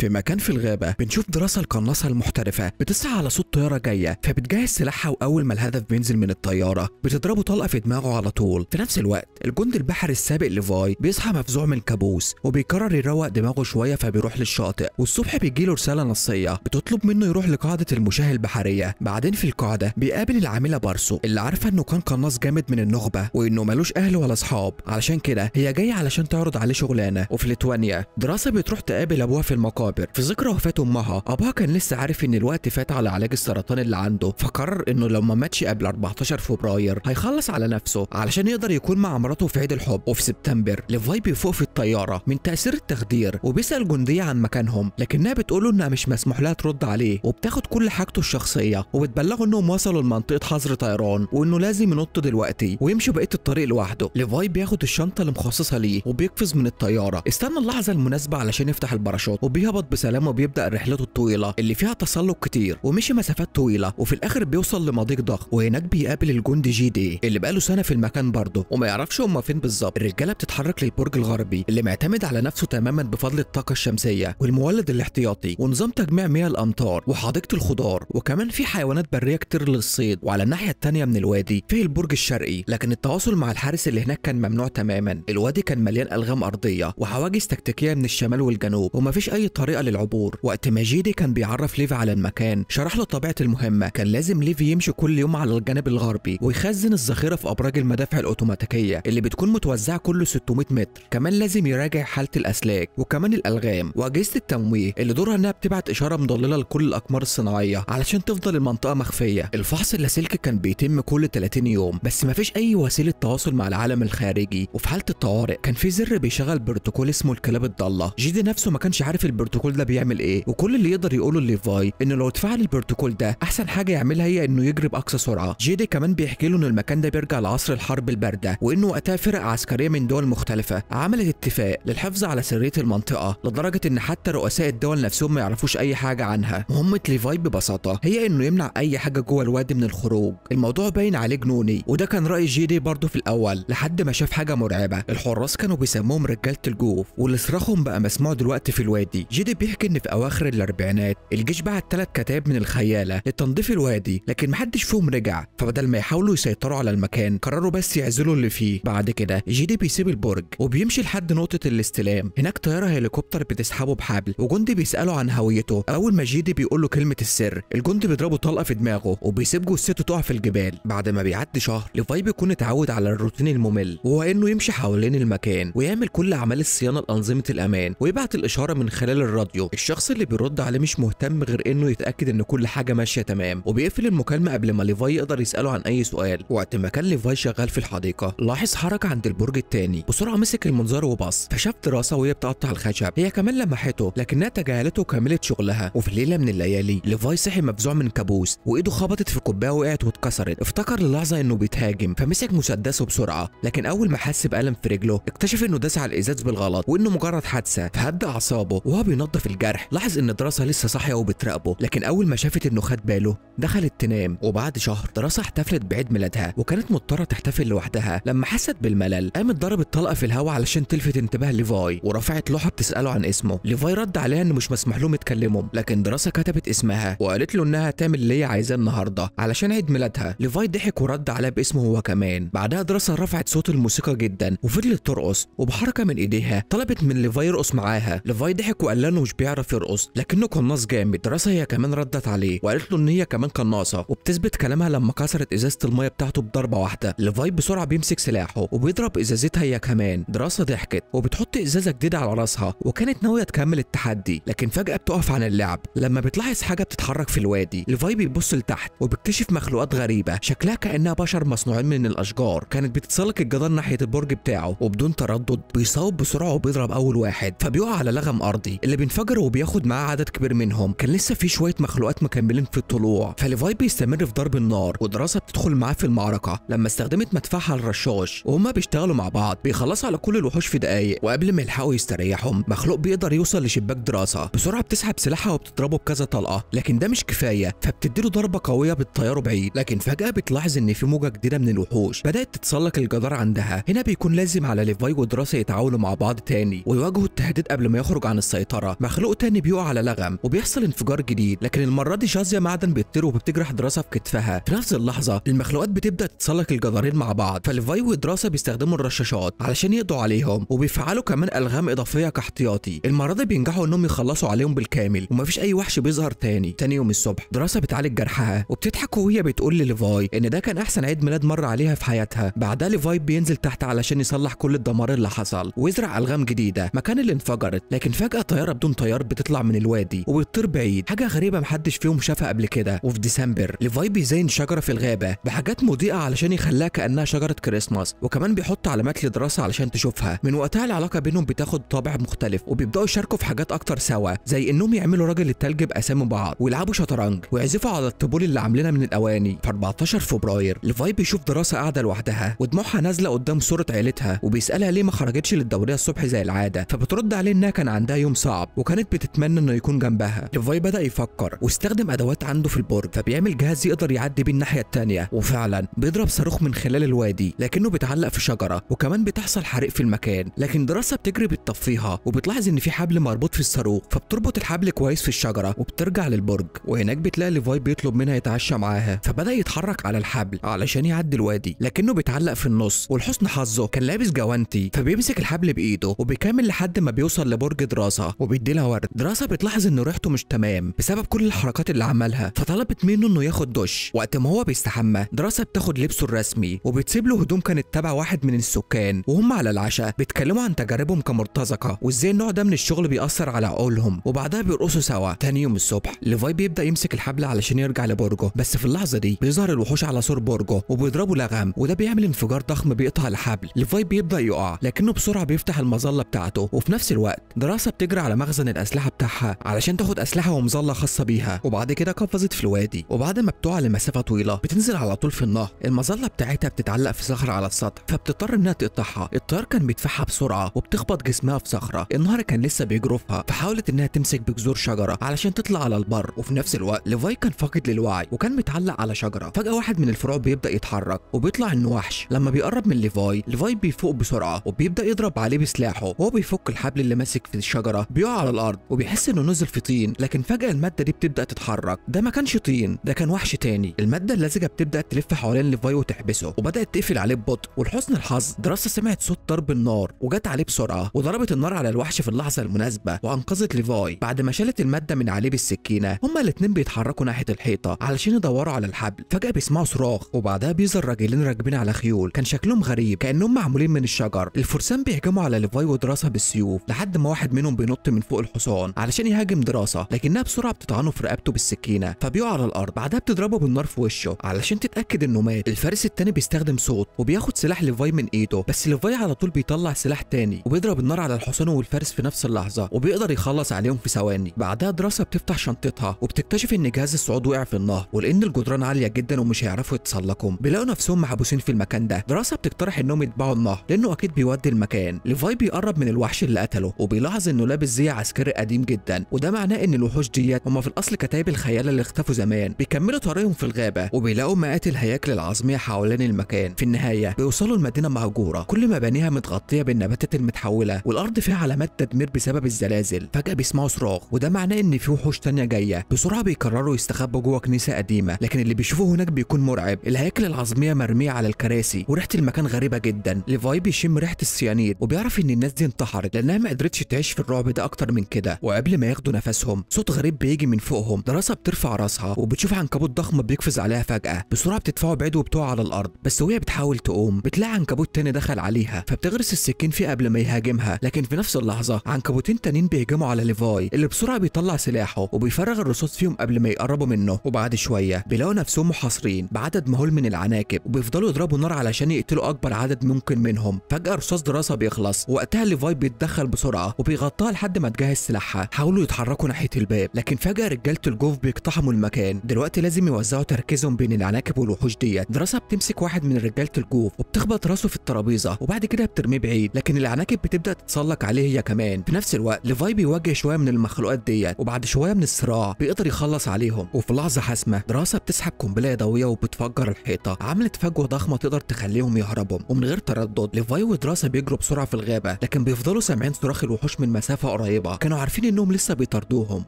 في مكان في الغابة بنشوف دراسة القناصة المحترفة بتسعى على صوت طيارة جاية، فبتجهز سلاحها وأول ما الهدف بينزل من الطيارة بتضربه طلقة في دماغه على طول. في نفس الوقت الجندي البحري السابق ليفاي بيصحى مفزوع من كابوس وبيقرر يروق دماغه شوية، فبيروح للشاطئ والصبح بيجيله رسالة نصية بتطلب منه يروح لقاعدة المشاة البحرية. بعدين في القاعدة بيقابل العاملة بارسو اللي عارفة إنه كان قناص جامد من النخبة وإنه ملوش أهل ولا أصحاب، علشان كده هي جاية علشان تعرض عليه شغلانة. وفي ليتوانيا دراسة بتروح تقابل أبوها في المقابر في ذكرى وفاة أمها. أبوها كان لسه عارف إن الوقت فات على علاج السرطان اللي عنده، فقرر إنه لو ما ماتش قبل 14 فبراير هيخلص على نفسه علشان يقدر يكون مع مراته في عيد الحب. وفي سبتمبر ليفاي بيفوق في الطيارة من تأثير التخدير وبيسأل جندية عن مكانهم، لكنها بتقوله إنها مش مسموح لها ترد عليه وبتاخد كل حاجته الشخصية وبتبلغه إنهم وصلوا لمنطقة حظر طيران وإنه لازم ينط دلوقتي ويمشي بقية الطريق لوحده. ليفاي بياخد الشنطة اللي مخصصة ليه وبيقفز من الطيارة، استنى اللحظة المناسبة علشان يفتح الباراشوت وبيهبط بسلام وبيبدأ رحلته الطويلة اللي فيها تسلق كتير ومشي مسافات طويلة، وفي الآخر بيوصل لمضيق ضخم وهناك بيقابل الجندي جي دي اللي بقاله سنة في المكان برضه وما يعرفش هما فين بالظبط. الرجالة بتتحرك للبرج الغربي اللي معتمد على نفسه تماما بفضل الطاقة الشمسية والمولد الاحتياطي ونظام تجميع مياه الأمطار وحديقة الخضار، وكمان في حيوانات برية كتير للصيد. وعلى الناحية التانية من الوادي فيه البرج الشرقي، لكن التواصل مع الحارس اللي هناك كان ممنوع تماما. الوادي كان مليان ألغام أرضية وحواجز تكتيكية من الشمال والجنوب ومفيش أي طريقة للعبور. وقت ما جيدي كان بيعرف ليفي على المكان شرح له طبيعة المهمة، كان لازم ليفي يمشي كل يوم على الجانب الغربي ويخزن الذخيرة في أبراج المدافع الأوتوماتيكية اللي بتكون متوزعة كل 600 متر. كمان لازم يراجع حالة الأسلاك وكمان الألغام وأجهزة التمويه اللي دورها إنها بتبعت إشارة مضللة لكل الأقمار الصناعية علشان تفضل المنطقة مخفية. الفحص اللاسلكي كان بيتم كل 30 يوم بس مفيش أي وسيلة تواصل مع العالم الخارجي. وفي حالة الطوارئ كان في زر بيشغل بروتوكول اسمه الكلاب الضالة. جيدي نفسه ما كانش عارف البروتوكول ده بيعمل إيه، وكل اللي يقدر يقوله ليفاي إنه لو اتفعل البروتوكول ده أحسن حاجة يعملها هي إنه يجري بأقصى سرعة. جيدي كمان بيحكي له إن المكان ده بيرجع لعصر الحرب الباردة وإنه وقتها فرق عسكرية من دول مختلفة عملت اتفاق للحفاظ على سرية المنطقة لدرجة إن حتى رؤساء الدول نفسهم ما يعرفوش أي حاجة عنها. مهمة ليفاي ببساطة هي إنه يمنع أي حاجة جوه الوادي من الخروج. الموضوع باين عليه جنوني وده كان رأي جيدي برضه في الأول لحد ما شاف حاجة مرعبة. الحراس كانوا بيسموهم رجالة الجوف واللي صراخهم بقى مسموع دلوقتي في الوادي. جيدي بيحكي إن في أواخر الأربعينات الجيش بعت 3 كتائب من الخيالة لتنظيف الوادي، لكن محدش فيهم رجع، فبدل ما يحاولوا يسيطروا على المكان قرروا بس يعزلوا اللي فيه. بعد كده جيدي بيسيب البرج وبيمشي لحد نقطة الاستلام، هناك طيارة هليكوبتر بتسحبه بحبل وجندي بيسأله عن هويته. أول ما جيدي بيقول له كلمة السر الجندي بيضربه طلقة في دماغه وبيسيب جثته تقع في الجبال. بعد ما بيعدي شهر ليفاي بيكون اتعود على الروتين الممل وهو انه يمشي حوالين المكان ويعمل كل اعمال الصيانه لانظمه الامان ويبعت الاشاره من خلال الراديو. الشخص اللي بيرد عليه مش مهتم غير انه يتاكد ان كل حاجه ماشيه تمام وبيقفل المكالمه قبل ما ليفاي يقدر يساله عن اي سؤال. وقت ما كان ليفاي شغال في الحديقه لاحظ حركه عند البرج الثاني، بسرعه مسك المنظار وبص فشاف دراسه وهي بتقطع الخشب، هي كمان لمحته لكنها تجاهلته وكملت شغلها. وفي ليله من الليالي ليفاي صحي مفزوع من كابوس وايده خبطت في كوبايه وقعت واتكسرت، افتكر للحظه انه بيتهاجم فمسك مسدسه بسرعه، لكن اول ما حس بألم في رجله اكتشف انه داس على الازاز بالغلط وانه مجرد حادثه، فهدى اعصابه وهو بينظف الجرح لاحظ ان دراسه لسه صاحيه وبتراقبه، لكن اول ما شافت انه خد باله دخلت تنام. وبعد شهر دراسه احتفلت بعيد ميلادها وكانت مضطره تحتفل لوحدها. لما حست بالملل قامت ضربت طلقه في الهواء علشان تلفت انتباه ليفاي ورفعت لوحه بتساله عن اسمه. ليفاي رد عليها انه مش مسموح لهم يتكلموا، لكن دراسه كتبت اسمها وقالت له انها تعمل اللي هي عايزاه النهارده علشان عيد ميلادها. ليفاي ضحك ورد عليها باسمه هو كمان. بعدها دراسه رفعت صوت الموسيقى جدا وفضلت ترقص وبحركه من ايديها طلبت من ليفاي يرقص معاها. ليفاي ضحك وقال لها انه مش بيعرف يرقص لكنه قناص جامد. دراسه هي كمان ردت عليه وقالت له ان هي كمان قناصه وبتثبت كلامها لما كسرت ازازه الميه بتاعته بضربه واحده. ليفاي بسرعه بيمسك سلاحه وبيضرب ازازتها هي كمان. دراسه ضحكت وبتحط ازازه جديده على راسها وكانت ناويه تكمل التحدي، لكن فجاه بتقف عن اللعب لما بتلاحظ حاجه بتتحرك في الوادي. ليفاي بيبص لتحت وبيكتشف مخلوقات غريبه شكلها كانها بشر مصنوعين من الاشجار، كانت بتتسلق الجدار ناحيه البرج بتاعه وبدون تردد بيصوب بسرعه وبيضرب اول واحد فبيقع على لغم ارضي اللي بينفجر وبياخد معاه عدد كبير منهم. كان لسه في شويه مخلوقات مكملين في الطلوع، فليفاي بيستمر في ضرب النار ودراسه بتدخل معاه في المعركه لما استخدمت مدفعها الرشاش وهما بيشتغلوا مع بعض بيخلصوا على كل الوحوش في دقايق. وقبل ما يلحقوا يستريحوا مخلوق بيقدر يوصل لشباك دراسه، بسرعه بتسحب سلاحها وبتضربه بكذا طلقه، لكن ده مش كفايه فبتديله ضربه قويه بتطيره بعيد. لكن فجاه بتلاحظ ان في موجه جديده من الوحوش بدات تتسلق الجدار عندها. هنا بيكون لازم على ليفاي ودراسه يتعاونوا مع بعض تاني ويواجهوا التهديد قبل ما يخرج عن السيطره. الطياره مخلوق تاني بيقع على لغم وبيحصل انفجار جديد، لكن المره دي جازيا معدن بيطير وبتجرح دراسه في كتفها. في نفس اللحظه المخلوقات بتبدا تتسلق الجدارين مع بعض، فليفاي ودراسه بيستخدموا الرشاشات علشان يقضوا عليهم، وبيفعلوا كمان الغام اضافيه كاحتياطي. المره دي بينجحوا انهم يخلصوا عليهم بالكامل ومفيش اي وحش بيظهر تاني. تاني يوم الصبح دراسه بتعالج جرحها وبتضحك وهي بتقول لليفاي ان ده كان احسن عيد ميلاد مر عليها في حياتها. بعدها ليفاي بينزل تحت علشان يصلح كل الدمار اللي حصل ويزرع الغام جديده مكان اللي انفجرت، لكن فجاه طياره بدون طيار بتطلع من الوادي وبتطير بعيد، حاجه غريبه محدش فيهم شافها قبل كده. وفي ديسمبر ليفاي بيزين شجره في الغابه بحاجات مضيئه علشان يخليها كانها شجره كريسماس، وكمان بيحط علامات لدراسه علشان تشوفها. من وقتها العلاقه بينهم بتاخد طابع مختلف وبيبداوا يشاركوا في حاجات اكتر سوا، زي انهم يعملوا راجل التلج باسامي بعض ويلعبوا شطرنج ويعزفوا على الطبول اللي عاملينها من الاواني. في 14 فبراير ليفاي بيشوف دراسه قاعده لوحدها ودموعها نازله قدام صوره عيلتها، وبيسالها ليه ما خرجتش للدوريه الصبح زي العاده، فبترد عليه انها كان عندها يوم صعب وكانت بتتمنى انه يكون جنبها. ليفاي بدا يفكر واستخدم ادوات عنده في البرج، فبيعمل جهاز يقدر يعدي بيه الناحيه الثانيه، وفعلا بيضرب صاروخ من خلال الوادي لكنه بيتعلق في شجره، وكمان بتحصل حريق في المكان. لكن دراسه بتجري بتطفيها وبتلاحظ ان في حبل مربوط في الصاروخ، فبتربط الحبل كويس في الشجره وبترجع للبرج، وهناك بتلاقي ليفاي بيطلب منها يتعشى معاها، فبدا يتحرك على الحبل علشان يعدي الوادي لكنه بيتعلق في النص. ولحسن حظه كان لابس جوانتي، فبيمسك الحبل بايده وبيكمل لحد ما بيوصل لبرج دراسه وبيدي لها ورد. دراسه بتلاحظ ان ريحته مش تمام بسبب كل الحركات اللي عملها، فطلبت منه انه ياخد دش. وقت ما هو بيستحمى دراسه بتاخد لبسه الرسمي وبتسيب له هدوم كانت تبع واحد من السكان، وهم على العشاء بيتكلموا عن تجاربهم كمرتزقه وازاي النوع ده من الشغل بيأثر على عقولهم، وبعدها بيرقصوا سوا. تاني يوم الصبح ليفاي بيبدا يمسك الحبل علشان يرجع لبرجه، بس في اللحظه دي بيظهر الوحوش على سور برجه وبيضربوا لغم، وده بيعمل انفجار ضخم بيقطع الحبل. ليفاي بيبدا يقع لكنه بسرعه بيفتح المظله بتاعته، وفي نفس الوقت دراسه بتجري على مخزن الاسلحه بتاعها علشان تاخد اسلحه ومظله خاصه بيها، وبعد كده قفزت في الوادي، وبعد ما بتقع لمسافه طويله بتنزل على طول في النهر. المظله بتاعتها بتتعلق في صخره على السطح، فبتضطر انها تقطعها. الطيار كان بيدفعها بسرعه وبتخبط جسمها في صخره، النهر كان لسه بيجرفها، فحاولت انها تمسك بجذور شجره علشان تطلع على البر. وفي نفس الوقت ليفاي كان فاقد للوعي وكان متعلق على شجره. فجاه واحد من الفروع بيبدا يتحرك وبيطلع انه وحش. لما بيقرب من ليفاي بيفوق بسرعه وبيبدا يضرب عليه بسلاحه، وهو بيفك الحبل اللي ماسك في الشجره بيقع على الارض وبيحس انه نزل في طين، لكن فجاه الماده دي بتبدا تتحرك. ده ما كانش طين، ده كان وحش تاني. الماده اللزجه بتبدا تلف حوالين ليفاي وتحبسه، وبدات تقفل عليه ببطء. ولحسن الحظ دراسه سمعت صوت ضرب النار وجت عليه بسرعه وضربت النار على الوحش في اللحظه المناسبه وانقذت ليفاي. بعد ما شالت الماده من عليه بالسكينه هما الاثنين بيتحركوا ناحيه الحيطه علشان يدوروا على الحبل. فجاه بيسمعوا صراخ وبعدها بيظهر راجلين راكبين على خيول كان شكلهم غريب كانهم معمولين من الشجر. الفرسان بيهجموا على ليفاي ودراسه بالسيوف لحد ما واحد منهم بينط من فوق الحصان علشان يهاجم دراسه، لكنها بسرعه بتطعنه في رقبته بالسكينه فبيقع على الارض. بعدها بتضربه بالنار في وشه علشان تتاكد انه مات. الفارس التاني بيستخدم صوت وبياخد سلاح ليفاي من ايده، بس ليفاي على طول بيطلع سلاح تاني وبيضرب النار على الحصان والفارس في نفس اللحظه وبيقدر يخلص عليهم في ثواني. بعدها دراسه بتفتح شنطتها وبتكتشف ان جهاز الصعود وقع في النهر، ولان الجدران عاليه جدا ومش هيعرفوا يتسلقوا بيلاقوا نفسهم محبوسين في المكان ده. دراسه بتقترح انهم يتبعوا النهر لانه اكيد بيودي المكان. ليفاي بيقرب من الوحش اللي قتله وبيلاحظ انه لابس زي عسكري قديم جدا، وده معناه ان الوحوش ديت هم في الاصل كتايب الخيال اللي اختفوا زمان. بيكملوا طريقهم في الغابه وبيلاقوا مئات الهياكل العظميه حوالين المكان. في النهايه بيوصلوا لمدينه مهجوره كل مبانيها متغطيه بالنباتات المتحوله والارض فيها علامات تدمير بسبب الزلازل. فجاه بيسمعوا صراخ وده معناه ان في وحوش تانيه جايه. بسرعه بيقرروا يستخبوا جوه كنيسه قديمه، لكن اللي بيشوفوه هناك بيكون مرعب. الهياكل العظميه مرميه على الكراسي وريحه المكان غريبه جدا. ليفاي بيشم ريحه السيانيد وبيعرف ان الناس دي انتحرت لانها ما قدرتش تعيش في الرعب ده اكتر من كده. وقبل ما ياخدوا نفسهم صوت غريب بيجي من فوقهم. دراسه بترفع راسها وبتشوف عنكبوت ضخم بيقفز عليها فجاه. بسرعه بتدفعه بعيد وبتقع على الارض، بس وهي بتحاول تقوم بتلاقي عنكبوت تاني دخل عليها فبتغرس السكين فيه قبل ما يهاجمها. لكن في نفس اللحظه عنكبوتين تانيين بيهجموا على ليفاي اللي بسرعه بيطلع سلاحه وبيفرغ الرصاص فيهم قبل ما يقربوا منه. وبعد شويه بيلاقوا نفسهم محاصرين بعدد مهول من العناكب وبيفضلوا يضربوا نار علشان يقتلوا اكبر عدد ممكن منهم. فجاه رصاص دراسه بيخلص، وقتها ليفاي بيتدخل بسرعه وبيغطيها لحد ما تجهز سلاحها. حاولوا يتحركوا ناحيه الباب لكن فجاه رجاله الجوف بيقتحموا المكان. دلوقتي لازم يوزعوا تركيزهم بين العناكب والوحوش ديت. دراسه بتمسك واحد من رجاله الجوف وبتخبط راسه في الترابيزه وبعد كده بترميه بعيد، لكن العناكب بتبدا تتسلق عليه هي كمان. في نفس الوقت ليفاي بيواجه شويه من المخلوقات ديت، وبعد شويه من الصراع بيقدر يخلص عليهم. وفي لحظه حاسمه دراسه بتسحب قنبله يدويه وبتفجر الحيطه، عملت فجوه ضخمه تقدر تخليهم يهربوا. ومن غير تردد ليفاي ودراسه بيجروا بسرعه في الغابه، لكن بيفضلوا سامعين صراخ الوحوش من مسافه قريبه. طيبه كانوا عارفين انهم لسه بيطاردوهم،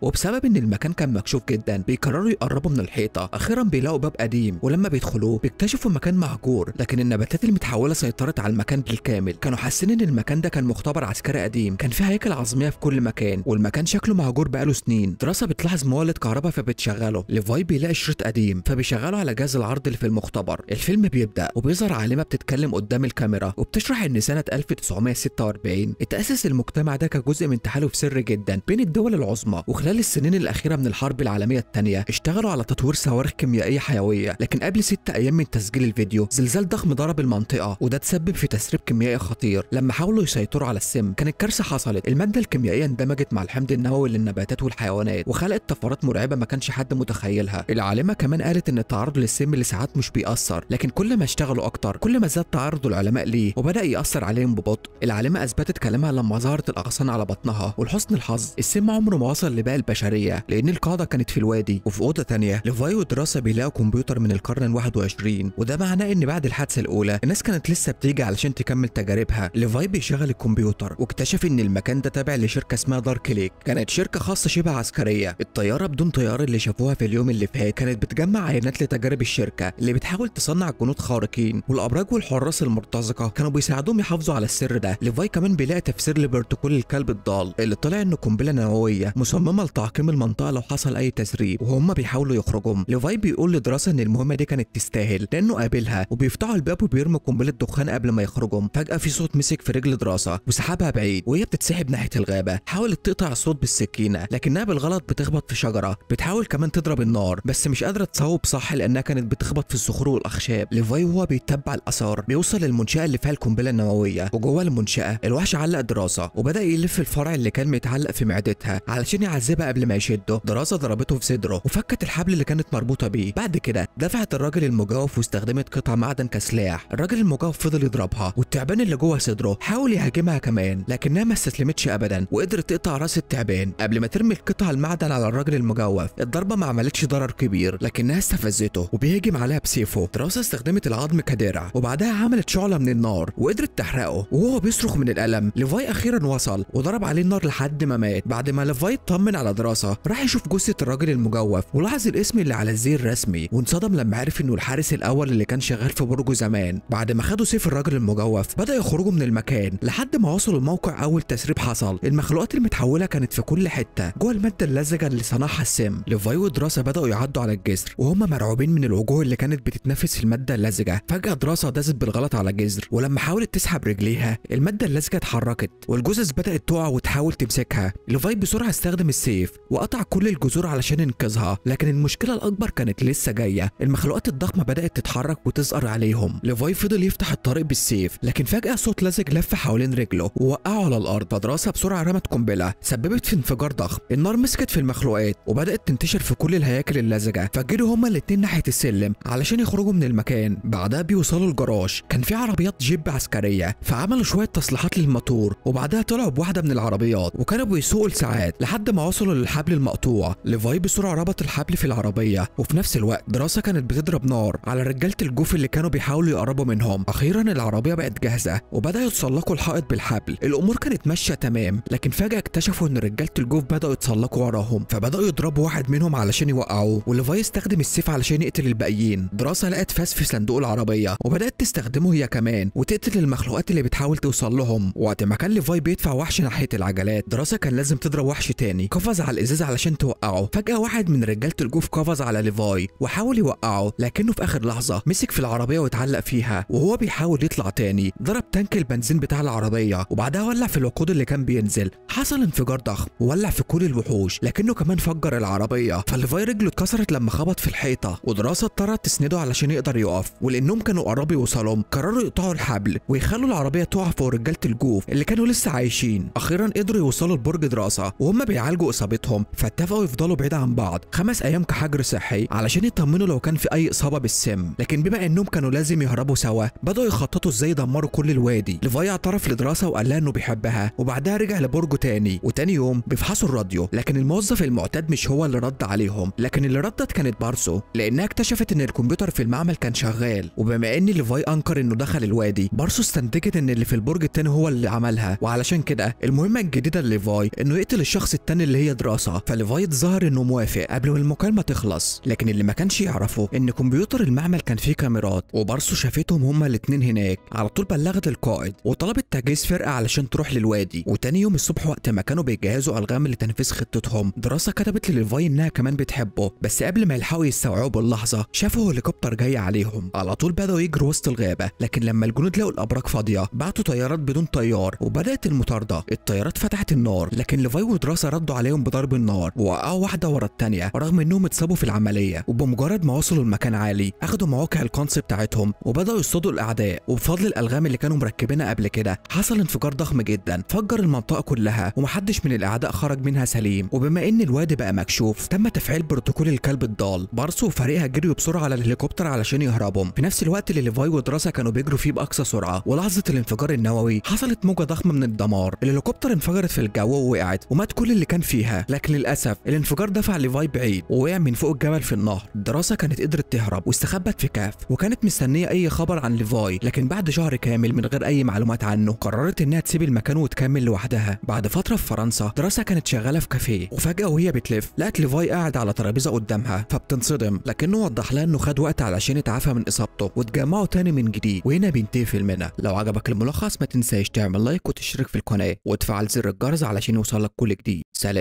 وبسبب ان المكان كان مكشوف جدا بيقرروا يقربوا من الحيطه. اخيرا بيلاقوا باب قديم، ولما بيدخلوه بيكتشفوا مكان مهجور، لكن النباتات المتحوله سيطرت على المكان بالكامل. كانوا حاسين ان المكان ده كان مختبر عسكري قديم، كان فيه هياكل عظميه في كل مكان، والمكان شكله مهجور بقاله سنين. دراسه بتلاحظ مولد كهرباء فبتشغله. ليفاي بيلاقي شريط قديم فبيشغله على جهاز العرض اللي في المختبر. الفيلم بيبدا وبيظهر عالمه بتتكلم قدام الكاميرا وبتشرح ان سنه 1946 اتأسس المجتمع ده كجزء من تحالف سري جدا بين الدول العظمى، وخلال السنين الاخيره من الحرب العالميه الثانيه اشتغلوا على تطوير صواريخ كيميائيه حيويه. لكن قبل 6 ايام من تسجيل الفيديو زلزال ضخم ضرب المنطقه، وده تسبب في تسريب كيميائي خطير. لما حاولوا يسيطروا على السم كانت كارثه حصلت. الماده الكيميائيه اندمجت مع الحمض النووي للنباتات والحيوانات وخلقت طفرات مرعبه ما كانش حد متخيلها. العالمه كمان قالت ان التعرض للسم لساعات مش بيأثر، لكن كل ما اشتغلوا اكتر كل ما زاد تعرض العلماء ليه وبدأ يأثر عليهم ببطء. العالمه اثبتت كلامها لما ظهرت الاغصان على بطنها، ولحسن الحظ السم عمره ما وصل لباقي البشريه لان القاعده كانت في الوادي. وفي اوضه ثانيه ليفاي ودراسه بيلاقوا كمبيوتر من القرن ال21، وده معناه ان بعد الحادثه الاولى الناس كانت لسه بتيجي علشان تكمل تجاربها. ليفاي بيشغل الكمبيوتر واكتشف ان المكان ده تابع لشركه اسمها دارك ليك، كانت شركه خاصه شبه عسكريه. الطياره بدون طيار اللي شافوها في اليوم اللي فات كانت بتجمع عينات لتجارب الشركه اللي بتحاول تصنع جنود خارقين، والابراج والحراس المرتزقه كانوا بيساعدوهم يحافظوا على السر ده. ليفاي كمان بيلاقي تفسير لبروتوكول الكلب الضال اللي طلع انه قنبله نوويه مصممه لتعقيم المنطقه لو حصل اي تسريب وهم بيحاولوا يخرجوا. ليفاي بيقول لدراسه ان المهمه دي كانت تستاهل لانه قابلها، وبيفتحوا الباب وبيرموا قنبله دخان قبل ما يخرجوا. فجاه في صوت مسك في رجل دراسه وسحبها بعيد، وهي بتتسحب ناحيه الغابه. حاولت تقطع الصوت بالسكينه لكنها بالغلط بتخبط في شجره. بتحاول كمان تضرب النار بس مش قادره تصوب صح لانها كانت بتخبط في الصخور والاخشاب. ليفاي وهو بيتبع الاثار بيوصل للمنشاه اللي فيها القنبله النوويه، وجوه المنشاه الوحش علق دراسه وبدا يلف الفرع اللي كان متعلق في معدتها علشان يعذبها قبل ما يشده. دراسه ضربته في صدره وفكت الحبل اللي كانت مربوطه بيه. بعد كده دفعت الراجل المجوف واستخدمت قطع معدن كسلاح. الراجل المجوف فضل يضربها، والتعبان اللي جوه صدره حاول يهاجمها كمان لكنها ما استسلمتش ابدا وقدرت تقطع راس التعبان قبل ما ترمي القطع المعدن على الراجل المجوف. الضربه ما عملتش ضرر كبير لكنها استفزته وبيهجم عليها بسيفه. دراسه استخدمت العظم كدرع وبعدها عملت شعله من النار وقدرت تحرقه وهو بيصرخ من الالم. ليفاي اخيرا وصل وضرب عليه النار لحد ما مات. بعد ما ليفاي اطمن على دراسه راح يشوف جثه الراجل المجوف ولاحظ الاسم اللي على الزي الرسمي، وانصدم لما عرف انه الحارس الاول اللي كان شغال في برجه زمان. بعد ما خدوا سيف الراجل المجوف بدأ يخرجوا من المكان لحد ما وصلوا الموقع. اول تسريب حصل، المخلوقات المتحوله كانت في كل حته جوه الماده اللزجه اللي صنعها السم. ليفاي ودراسه بدأوا يعدوا على الجسر وهم مرعوبين من الوجوه اللي كانت بتتنفس في الماده اللزجه. فجاه دراسه دازت بالغلط على جسر، ولما حاولت تسحب رجليها الماده اللزجه اتحركت والجثث بدأت تقع وتحاول تمسكها. ليفاي بسرعه استخدم السيف وقطع كل الجذور علشان ينقذها، لكن المشكله الاكبر كانت لسه جايه. المخلوقات الضخمه بدأت تتحرك وتظهر عليهم. ليفاي فضل يفتح الطريق بالسيف لكن فجاه صوت لزج لف حوالين رجله ووقعه على الارض. فدراسه بسرعه رمت قنبله سببت في انفجار ضخم. النار مسكت في المخلوقات وبدأت تنتشر في كل الهياكل اللزجه. فجروا هما الاتنين ناحيه السلم علشان يخرجوا من المكان. بعدها بيوصلوا الجراج، كان في عربيات جيب عسكريه فعملوا شويه تصليحات للموتور، وبعدها طلعوا بواحده من العربيات وكانوا بيسوقوا لساعات لحد ما وصلوا للحبل المقطوع. ليفاي بسرعه ربط الحبل في العربيه، وفي نفس الوقت دراسه كانت بتضرب نار على رجاله الجوف اللي كانوا بيحاولوا يقربوا منهم. اخيرا العربيه بقت جاهزه وبداوا يتسلقوا الحائط بالحبل. الامور كانت ماشيه تمام، لكن فجاه اكتشفوا ان رجاله الجوف بداوا يتسلقوا وراهم فبداوا يضربوا واحد منهم علشان يوقعوه، وليفاي استخدم السيف علشان يقتل الباقيين. دراسه لقت فاس في صندوق العربيه وبدات تستخدمه هي كمان وتقتل المخلوقات اللي بتحاول توصل لهم. وقت ما كان ليفاي بيدفع وحش ناحيه العجلات دراسه كان لازم تضرب وحش تاني قفز على الازاز علشان توقعه. فجاه واحد من رجاله الجوف قفز على ليفاي وحاول يوقعه، لكنه في اخر لحظه مسك في العربيه واتعلق فيها وهو بيحاول يطلع تاني. ضرب تانك البنزين بتاع العربيه وبعدها ولع في الوقود اللي كان بينزل. حصل انفجار ضخم وولع في كل الوحوش، لكنه كمان فجر العربيه. فليفاي رجله اتكسرت لما خبط في الحيطه، ودراسه اضطرت تسنده علشان يقدر يقف. ولانهم كانوا قربوا يوصلوا قرروا يقطعوا الحبل ويخلوا العربيه تقع فوق رجاله الجوف اللي كانوا لسه عايشين. اخيرا قدروا يوصلوا لبرج دراسه وهم بيعالجوا اصابتهم، فاتفقوا يفضلوا بعيد عن بعض 5 ايام كحجر صحي علشان يطمنوا لو كان في اي اصابه بالسم. لكن بما انهم كانوا لازم يهربوا سوا بدأوا يخططوا ازاي يدمروا كل الوادي. ليفاي اعترف لدراسه وقال لها انه بيحبها، وبعدها رجع لبرجه تاني. وتاني يوم بيفحصوا الراديو، لكن الموظف المعتاد مش هو اللي رد عليهم، لكن اللي ردت كانت بارسو لانها اكتشفت ان الكمبيوتر في المعمل كان شغال. وبما ان ليفاي انكر انه دخل الوادي، بارسو استنتجت ان اللي في البرج التاني هو اللي عملها، وعلشان كده المهمه الجديده كده لليفاي انه يقتل الشخص التاني اللي هي دراسه، فليفاي اتظاهر انه موافق قبل ما المكالمه تخلص، لكن اللي ما كانش يعرفه ان كمبيوتر المعمل كان فيه كاميرات، وبارسو شافتهم هما الاتنين هناك. على طول بلغت القائد وطلبت تجهيز فرقه علشان تروح للوادي. وتاني يوم الصبح وقت ما كانوا بيجهزوا الغام لتنفيذ خطتهم، دراسه كتبت لليفاي انها كمان بتحبه، بس قبل ما يلحقوا يستوعبوا اللحظه شافوا هليكوبتر جاي عليهم. على طول بداوا يجروا وسط الغابه، لكن لما الجنود لقوا الابراج فاضيه بعتوا طيارات بدون طيار وبدات المطارده. الطيارات فتحت النار، لكن ليفاي ودراسه ردوا عليهم بضرب النار ووقعوا واحده ورا الثانيه رغم انهم اتصابوا في العمليه. وبمجرد ما وصلوا لمكان عالي اخدوا مواقع القنص بتاعتهم وبداوا يصطادوا الاعداء، وبفضل الالغام اللي كانوا مركبينها قبل كده حصل انفجار ضخم جدا فجر المنطقه كلها، ومحدش من الاعداء خرج منها سليم. وبما ان الوادي بقى مكشوف تم تفعيل بروتوكول الكلب الضال. بارسو وفريقها جريوا بسرعه على الهليكوبتر علشان يهربوا في نفس الوقت اللي ليفاي ودراسه كانوا بيجروا فيه باقصى سرعه. ولحظه الانفجار النووي حصلت موجه ضخمه من الدمار، الهليكوبتر انفجرت في الجو ووقعت ومات كل اللي كان فيها، لكن للاسف الانفجار دفع ليفاي بعيد ووقع من فوق الجبل في النهر. دراسه كانت قدرت تهرب واستخبت في كهف، وكانت مستنيه اي خبر عن ليفاي، لكن بعد شهر كامل من غير اي معلومات عنه قررت انها تسيب المكان وتكمل لوحدها. بعد فتره في فرنسا دراسه كانت شغاله في كافيه، وفجاه وهي بتلف لقت ليفاي قاعد على ترابيزه قدامها فبتنصدم، لكنه وضح لها انه خد وقت علشان يتعافى من اصابته وتجمعوا تاني من جديد. وهنا بينتهي فيلمنا. لو عجبك الملخص ما تنساش تعمل لايك وتشترك في القناه وتفعل زر الجرس علشان يوصلك كل جديد. سلام.